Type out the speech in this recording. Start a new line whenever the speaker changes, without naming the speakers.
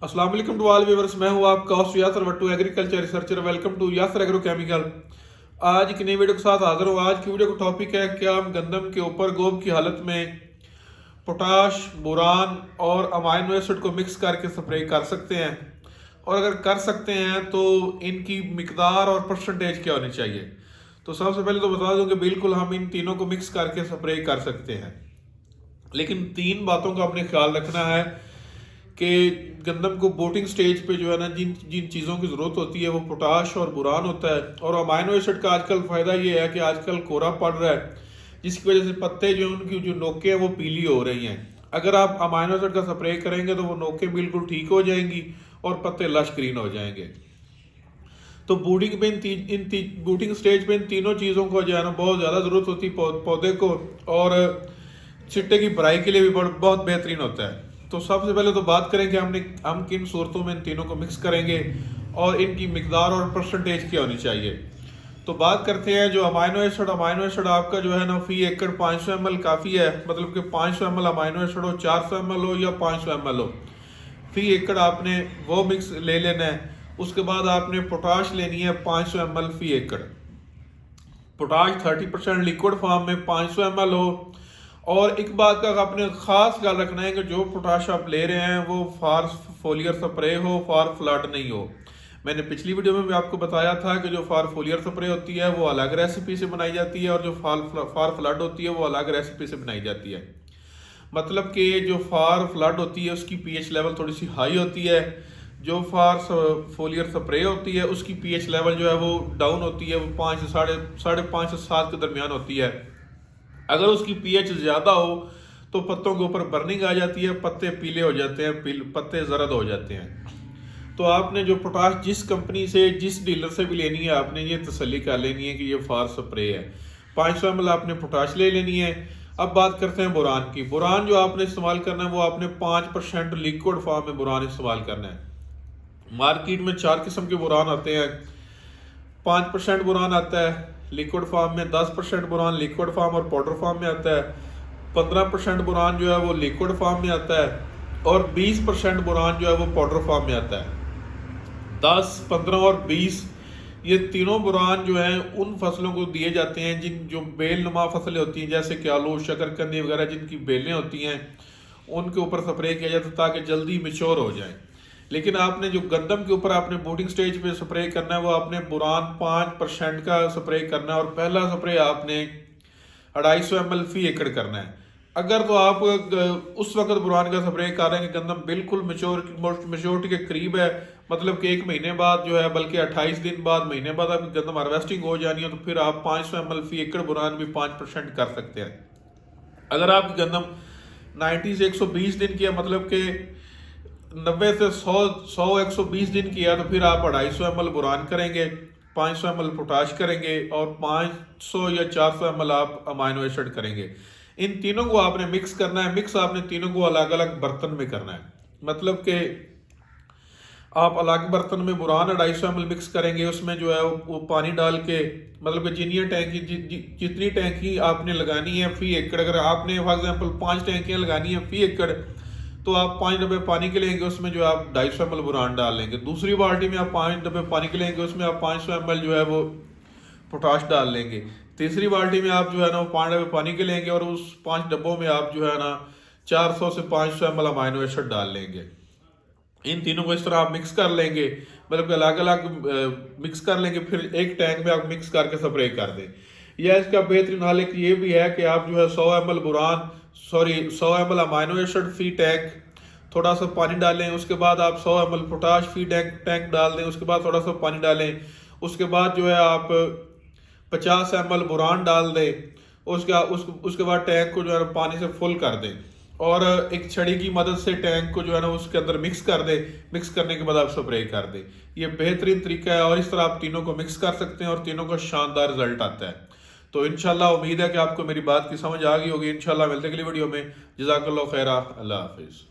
अस्सलाम वालेकुम to all viewers. मैं हूं आपका host Yasir Wattoo, agriculture researcher. Welcome to Yasir agro chemical. आज की नई वीडियो के साथ हाजिर हूं। आज की वीडियो का टॉपिक है क्या हम गंदम के ऊपर गोब की हालत में पोटाश, बोरान और अमाइनो एसिड को मिक्स करके स्प्रे कर सकते हैं, और अगर कर सकते हैं तो इनकी मिकदार और परसेंटेज क्या होनी चाहिए। तो सबसे पहले तो बता दूं कि बिल्कुल हम इन तीनों को मिक्स करके स्प्रे कर सकते हैं, लेकिन तीन बातों का आपने ख्याल रखना है कि गंदम को बोटिंग स्टेज पे जो है ना, जिन जिन चीज़ों की ज़रूरत होती है वो पोटाश और बुरान होता है। और अमाइनो एसिड का आजकल फ़ायदा ये है कि आजकल कोहरा पड़ रहा है, जिसकी वजह से पत्ते जो उनकी जो नोकें हैं वो पीली हो रही हैं। अगर आप अमाइनो एसिड का स्प्रे करेंगे तो वो नोकें बिल्कुल ठीक हो जाएंगी और पत्ते लश ग्रीन हो जाएंगे। तो बूटिंग पे बूटिंग स्टेज पे इन तीनों चीज़ों को जो है ना बहुत ज़्यादा ज़रूरत होती है पौधे को, और चिट्टे की भराई के लिए भी बहुत बेहतरीन होता है। तो सबसे पहले तो बात करें कि हम किन सूरतों में इन तीनों को मिक्स करेंगे और इनकी मिकदार और परसेंटेज क्या होनी चाहिए। तो बात करते हैं जो अमाइनो एसिड आपका जो है ना फी एकड़ 500 ml काफ़ी है। मतलब कि 500 ml अमाइनो एसिड हो, 400 ml हो या 500 ml हो, फी एकड़ आपने वो मिक्स ले लेना है। उसके बाद आपने पोटाश लेनी है 500 ml फी एकड़। पोटाश 30% लिक्विड फॉर्म में 500 ml हो। और एक बात का आपने खास ख्याल रखना है कि जो पोटाश आप ले रहे हैं वो फार फोलियर स्प्रे हो, फार फ्लड नहीं हो। मैंने पिछली वीडियो में भी आपको बताया था कि जो फार फोलियर स्प्रे होती है वो अलग रेसिपी से बनाई जाती है, और जो फार फ्लड होती है वो अलग रेसिपी से बनाई जाती है। मतलब कि जो फार फ्लड होती है उसकी पीएच लेवल थोड़ी सी हाई होती है, जो फार फोलियर स्प्रे होती है उसकी पीएच लेवल जो है वो डाउन होती है, वो 5 से साढ़े 5 से 7 के दरमियान होती है। अगर उसकी पीएच ज़्यादा हो तो पत्तों के ऊपर बर्निंग आ जाती है, पत्ते पीले हो जाते हैं, पत्ते जर्द हो जाते हैं। तो आपने जो पोटाश जिस कंपनी से, जिस डीलर से भी लेनी है, आपने ये तसल्ली कर लेनी है कि ये फार स्प्रे है। 500 ml आपने पोटाश ले लेनी है। अब बात करते हैं बुरान की। बुरान जो आपने इस्तेमाल करना है वो आपने 5% लिक्विड फॉर्म में बुरान इस्तेमाल करना है। मार्केट में 4 किस्म के बुरान आते हैं। 5% बुरान आता है लिक्विड फॉर्म में, 10% बुरान लिक्विड फॉर्म और पाउडर फॉर्म में आता है, 15% बुरान जो है वो लिक्विड फॉर्म में आता है, और 20% बुरान जो है वो पाउडर फॉर्म में आता है। 10, 15 और 20 ये तीनों बुरान जो हैं उन फसलों को दिए जाते हैं जिन जो बेल नुमा फसलें होती हैं, जैसे कि आलू, शकरकंदी वगैरह, जिनकी बेलें होती हैं उनके ऊपर स्प्रे किया जाता है ताकि जल्दी मिच्योर हो जाए। लेकिन आपने जो गंदम के ऊपर आपने बूटिंग स्टेज पे स्प्रे करना है वो आपने बुरान 5% का स्प्रे करना है, और पहला स्प्रे आपने 250 ml फी एकड़ करना है। अगर तो आप उस वक्त बुरान का स्प्रे कर रहे हैं कि गंदम बिल्कुल मेच्योरिटी के करीब है, मतलब कि 1 महीने बाद जो है, बल्कि 28 दिन बाद, महीने बाद आपकी गंदम हार्वेस्टिंग हो जानी है, तो फिर आप 500 ml फी एकड़ बुरान भी 5% कर सकते हैं। अगर आपकी गंदम 90 से 120 दिन की है, मतलब कि 90 से 100 120 दिन की है, तो फिर आप 250 ml बुरान करेंगे, 500 ml पोटाश करेंगे, और 500 या 400 ml आप अमाइनो एसिड करेंगे। इन तीनों को आपने मिक्स करना है। मिक्स आपने तीनों को अलग अलग बर्तन में करना है। मतलब कि आप अलग बर्तन में बुरान 250 ml मिक्स करेंगे, उसमें जो है वो पानी डाल के, मतलब कि जितनी टैंकी आपने लगानी है फी एकड़, अगर आपने फॉर एग्जांपल 5 टैंकियां लगानी है फी एकड़, तो आप 5 डब्बे पानी के लेंगे, उसमें जो आप 250 ml बुरान डाल लेंगे। दूसरी बाल्टी में आप 5 डब्बे पानी के लेंगे, उसमें आप 500 ml जो है वो पोटाश डाल लेंगे। तीसरी बाल्टी में आप जो है ना वो 5 डब्बे पानी के लेंगे, और उस 5 डब्बों में आप जो है ना 400 से 500 ml अमाइनो एसिड डाल लेंगे। इन तीनों को इस तरह आप मिक्स कर लेंगे, मतलब कि अलग अलग मिक्स कर लेंगे, फिर एक टैंक में आप मिक्स करके स्प्रे कर दें। या इसका बेहतरीन हल एक ये भी है कि आप जो है 100 ml बुरान, 100 ml अमाइनो एसिड फी टैंक, थोड़ा सा पानी डालें, उसके बाद आप 100 ml पोटाश फी टैंक डाल दें, उसके बाद थोड़ा सा पानी डालें, उसके बाद जो है आप 50 ml बुरान डाल दें, उसके बाद टैंक को जो है पानी से फुल कर दें, और एक छड़ी की मदद से टैंक को जो है ना उसके अंदर मिक्स कर दे। मिक्स करने के बाद आप स्प्रे कर दे। ये बेहतरीन तरीका है, और इस तरह आप तीनों को मिक्स कर सकते हैं और तीनों का शानदार रिजल्ट आता है। तो इंशाल्लाह उम्मीद है कि आपको मेरी बात की समझ आ गई होगी। इंशाल्लाह मिलते अगली वीडियो में। जज़ाकल्लाह खैरा। अल्लाह हाफिज़।